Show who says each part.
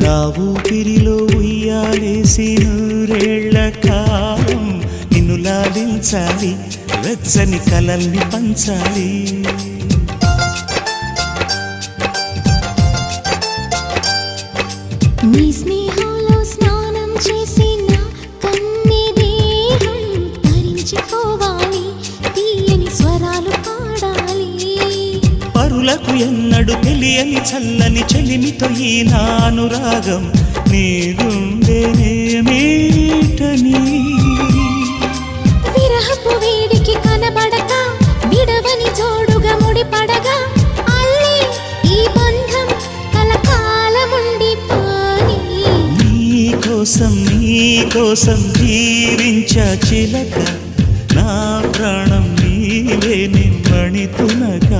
Speaker 1: నా ఊపిరిలో ఉయ్యాలేసి నూరేళ్ల కాలం నిన్ను లాలించాలి, వెచ్చని కలల్ని పంచాలి.
Speaker 2: నీ స్నేహంలో స్నానం చేసి నా కన్నె దేహం తరించిపోవాలి, తీయని స్వరాలు పాడాలి.
Speaker 1: పరులకు ఎన్నడు తెలియని చల్లని చెలిమితో ఈ నా అనురాగం నీ గుండెనేమీటని.
Speaker 2: విరహపు వేడికి కనబడక విడవని జోడుగా ముడిపడగా అల్లే ఈ బంధం కలకాలముండిపోని.
Speaker 1: నీకోసం జీవించా చిలక, నా ప్రాణం నీవే నిమ్మణి తునక.